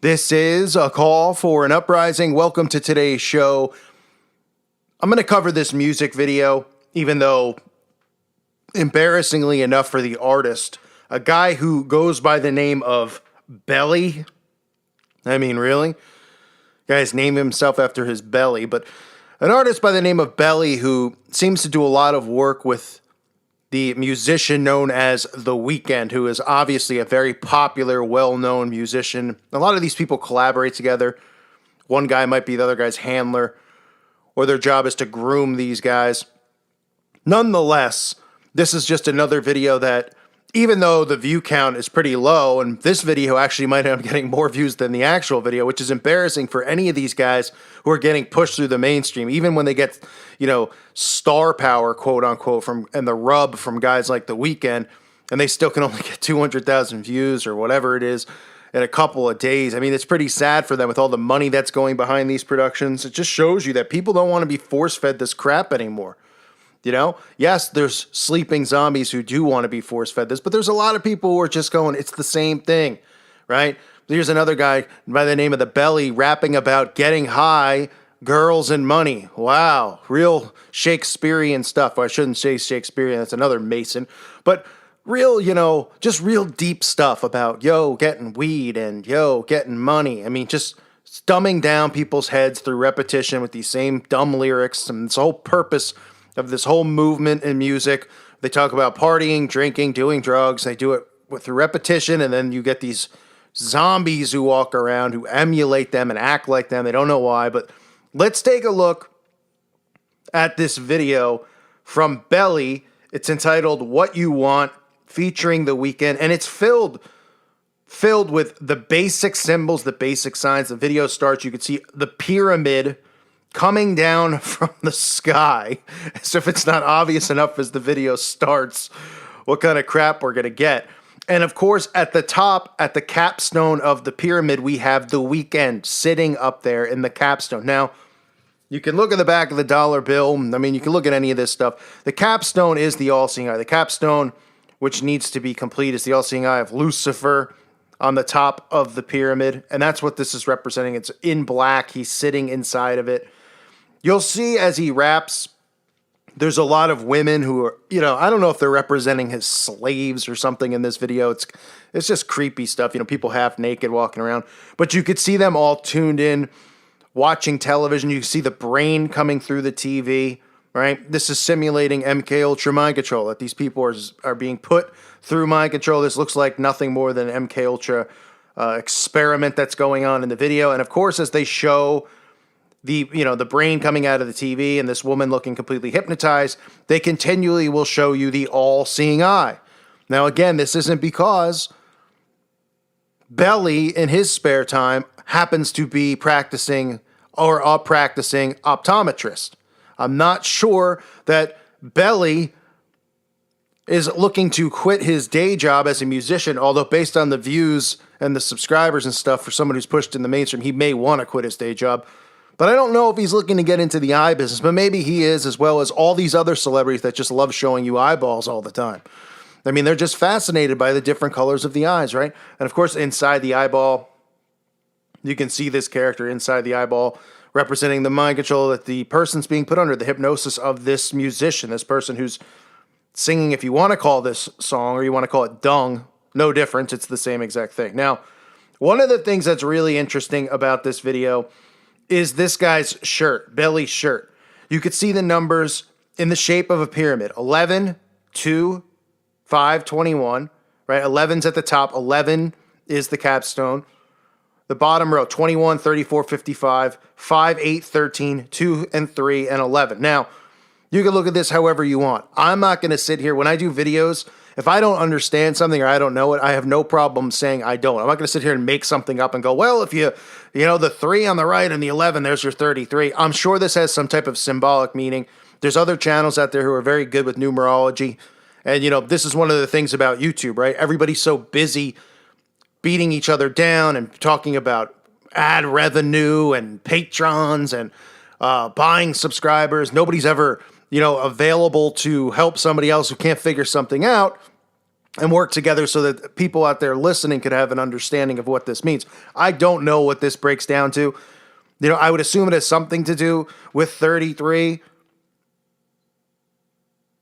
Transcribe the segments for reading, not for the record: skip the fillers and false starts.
This is a call for an uprising. Welcome to today's show. I'm going to cover this music video, even though, embarrassingly enough for the artist, a guy who goes by the name of Belly. I mean, really? Guy's named himself after his belly, but an artist by the name of Belly who seems to do a lot of work with the musician known as The Weeknd, who is obviously a very popular, well-known musician. A lot of these people collaborate together. One guy might be the other guy's handler, or their job is to groom these guys. Nonetheless, this is just another video that, even though the view count is pretty low, and this video actually might end up getting more views than the actual video, which is embarrassing for any of these guys who are getting pushed through the mainstream, even when they get, star power, quote unquote, and the rub from guys like The Weeknd, and they still can only get 200,000 views or whatever it is in a couple of days. I mean, it's pretty sad for them with all the money that's going behind these productions. It just shows you that people don't want to be force-fed this crap anymore. Yes, there's sleeping zombies who do want to be force-fed this, but there's a lot of people who are just going, it's the same thing, right? Here's another guy by the name of The Belly rapping about getting high, girls, and money. Wow, real Shakespearean stuff. Well, I shouldn't say Shakespearean, that's another Mason. But real, just real deep stuff about, getting weed and, getting money. I mean, just dumbing down people's heads through repetition with these same dumb lyrics, and this whole purpose of this whole movement in music. They talk about partying, drinking, doing drugs. They do it through repetition, and then you get these zombies who walk around, who emulate them and act like them. They don't know why, but let's take a look at this video from Belly. It's entitled What You Want, featuring The Weeknd, and it's filled with the basic symbols, the basic signs. The video starts, you can see the pyramid coming down from the sky, as if it's not obvious enough as the video starts what kind of crap we're going to get. And of course, at the top, at the capstone of the pyramid, we have The Weeknd sitting up there in the capstone. Now, you can look at the back of the dollar bill. I mean, you can look at any of this stuff. The capstone is the all-seeing eye. The capstone, which needs to be complete, is the all-seeing eye of Lucifer on the top of the pyramid. And that's what this is representing. It's in black. He's sitting inside of it. You'll see as he raps, there's a lot of women who are, I don't know if they're representing his slaves or something in this video. It's just creepy stuff, people half naked walking around. But you could see them all tuned in, watching television. You can see the brain coming through the TV, right? This is simulating MK Ultra mind control, that these people are being put through mind control. This looks like nothing more than an MK Ultra experiment that's going on in the video. And of course, as they show the brain coming out of the TV and this woman looking completely hypnotized, they continually will show you the all-seeing eye. Now, again, this isn't because Belly, in his spare time, happens to be practicing optometrist. I'm not sure that Belly is looking to quit his day job as a musician, although based on the views and the subscribers and stuff, for someone who's pushed in the mainstream, he may want to quit his day job. But I don't know if he's looking to get into the eye business, but maybe he is, as well as all these other celebrities that just love showing you eyeballs all the time. I mean, they're just fascinated by the different colors of the eyes, right? And of course, inside the eyeball, you can see this character inside the eyeball representing the mind control that the person's being put under, the hypnosis of this musician, this person who's singing, if you want to call this song or you want to call it dung, no difference. It's the same exact thing. Now, one of the things that's really interesting about this video is this guy's shirt, Belly's shirt. You could see the numbers in the shape of a pyramid. 11, 2, 5, 21, right? 11's at the top. 11 is the capstone. The bottom row, 21, 34, 55, 5, 8, 13, 2, and 3, and 11. Now, you can look at this however you want. I'm not going to sit here. When I do videos, if I don't understand something or I don't know it, I have no problem saying I don't. I'm not going to sit here and make something up and go, well, if the 3 on the right and the 11, there's your 33. I'm sure this has some type of symbolic meaning. There's other channels out there who are very good with numerology. And, this is one of the things about YouTube, right? Everybody's so busy beating each other down and talking about ad revenue and patrons and buying subscribers. Nobody's ever, available to help somebody else who can't figure something out. and work together so that people out there listening could have an understanding of what this means. I don't know what this breaks down to. I would assume it has something to do with 33.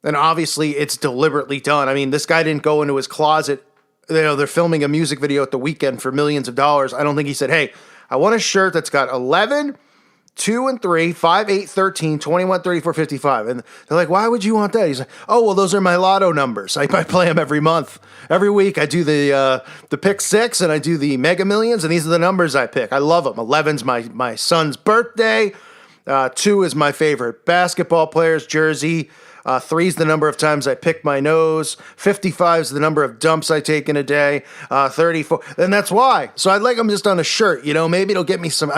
And obviously it's deliberately done. I mean, this guy didn't go into his closet. They're filming a music video at the weekend for millions of dollars. I don't think he said, hey, I want a shirt that's got 11, 2 and 3, 5, 8, 13, 21, 34, 55. And they're like, why would you want that? He's like, oh, well, those are my lotto numbers. I play them every month. Every week I do the pick 6 and I do the Mega Millions, and these are the numbers I pick. I love them. 11's my son's birthday. 2 is my favorite basketball player's jersey. 3 is the number of times I pick my nose. 55 is the number of dumps I take in a day. 34. And that's why. So I'd like them just on a shirt. Maybe it'll get me some,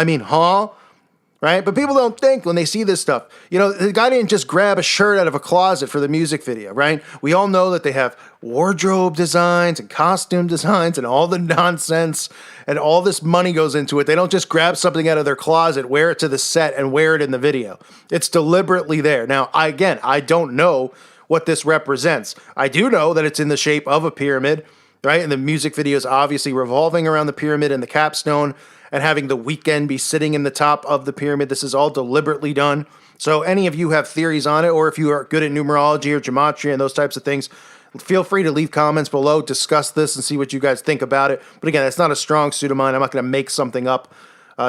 right? But people don't think when they see this stuff. The guy didn't just grab a shirt out of a closet for the music video, right? We all know that they have wardrobe designs and costume designs and all the nonsense, and all this money goes into it. They don't just grab something out of their closet, wear it to the set, and wear it in the video. It's deliberately there. Now, I don't know what this represents. I do know that it's in the shape of a pyramid, right? And the music video is obviously revolving around the pyramid and the capstone, and having the weekend be sitting in the top of the pyramid. This is all deliberately done. So any of you have theories on it, or if you are good at numerology or gematria and those types of things, feel free to leave comments below, discuss this, and see what you guys think about it. But again, it's not a strong suit of mine. I'm not going to make something up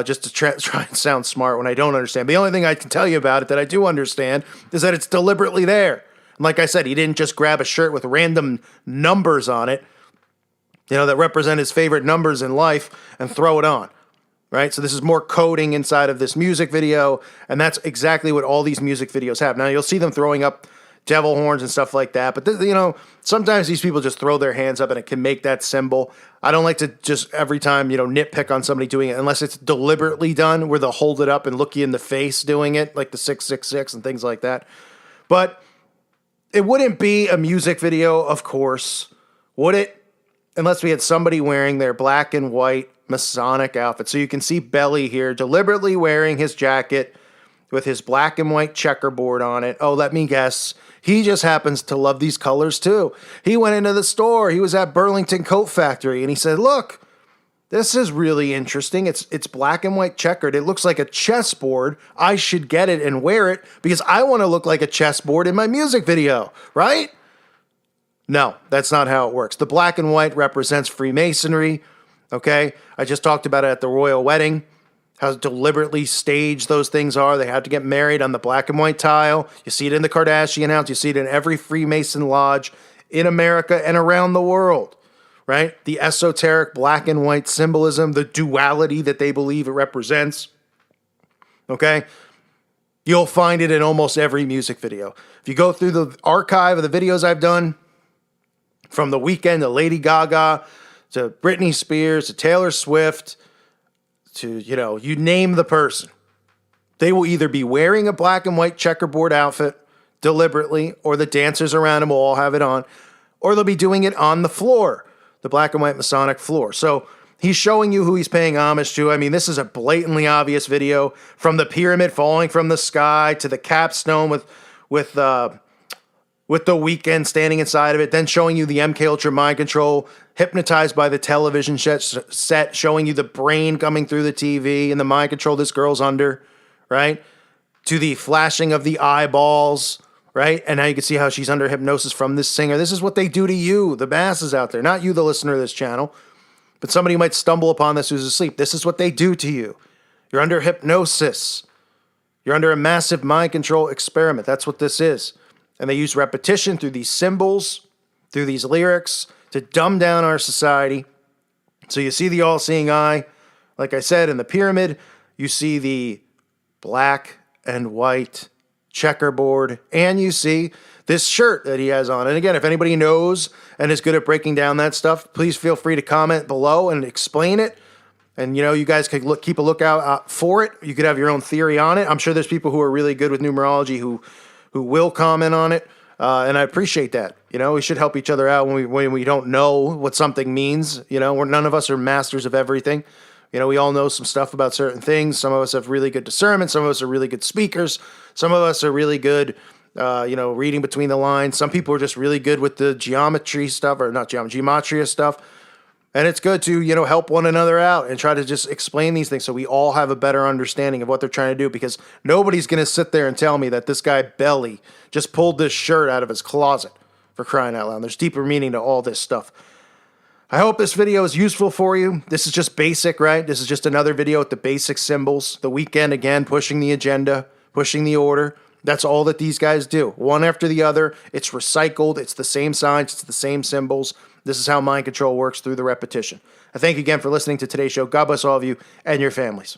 just to try and sound smart when I don't understand. The only thing I can tell you about it that I do understand is that it's deliberately there. And like I said, he didn't just grab a shirt with random numbers on it, that represent his favorite numbers in life, and throw it on. Right? So this is more coding inside of this music video, and that's exactly what all these music videos have. Now, you'll see them throwing up devil horns and stuff like that, but sometimes these people just throw their hands up and it can make that symbol. I don't like to just every time, nitpick on somebody doing it unless it's deliberately done, where they'll hold it up and look you in the face doing it, like the 666 and things like that. But it wouldn't be a music video, of course, would it? Unless we had somebody wearing their black and white Masonic outfit. So you can see Belly here deliberately wearing his jacket with his black and white checkerboard on it. Oh, let me guess. He just happens to love these colors too. He went into the store. He was at Burlington Coat Factory and he said, look, this is really interesting. It's black and white checkered. It looks like a chessboard. I should get it and wear it because I want to look like a chessboard in my music video, right? No, that's not how it works. The black and white represents Freemasonry. Okay, I just talked about it at the royal wedding, how deliberately staged those things are. They had to get married on the black and white tile. You see it in the Kardashian house. You see it in every Freemason lodge in America and around the world, right? The esoteric black and white symbolism, the duality that they believe it represents, okay? You'll find it in almost every music video. If you go through the archive of the videos I've done, from The Weeknd to Lady Gaga, to Britney Spears, to Taylor Swift, to, you name the person. They will either be wearing a black and white checkerboard outfit deliberately, or the dancers around them will all have it on, or they'll be doing it on the floor, the black and white Masonic floor. So he's showing you who he's paying homage to. I mean, this is a blatantly obvious video, from the pyramid falling from the sky to the capstone with the Weeknd standing inside of it, then showing you the MK Ultra mind control, hypnotized by the television set, showing you the brain coming through the TV and the mind control this girl's under, right? To the flashing of the eyeballs, right? And now you can see how she's under hypnosis from this singer. This is what they do to you, the masses out there, not you, the listener of this channel, but somebody might stumble upon this who's asleep. This is what they do to you. You're under hypnosis. You're under a massive mind control experiment. That's what this is. And they use repetition through these symbols, through these lyrics, to dumb down our society. So you see the all-seeing eye. Like I said, in the pyramid, you see the black and white checkerboard, and you see this shirt that he has on. And again, if anybody knows and is good at breaking down that stuff, please feel free to comment below and explain it. And, you guys could keep a lookout for it. You could have your own theory on it. I'm sure there's people who are really good with numerology who will comment on it, and I appreciate that. We should help each other out when we don't know what something means. None of us are masters of everything. We all know some stuff about certain things. Some of us have really good discernment. Some of us are really good speakers. Some of us are really good reading between the lines. Some people are just really good with the geometry stuff, or not geometry, gematria stuff. And it's good to, help one another out and try to just explain these things so we all have a better understanding of what they're trying to do, because nobody's going to sit there and tell me that this guy Belly just pulled this shirt out of his closet, for crying out loud. There's deeper meaning to all this stuff. I hope this video is useful for you. This is just basic, right? This is just another video with the basic symbols. The Weekend, again, pushing the agenda, pushing the order. That's all that these guys do. One after the other. It's recycled. It's the same signs. It's the same symbols. This is how mind control works, through the repetition. I thank you again for listening to today's show. God bless all of you and your families.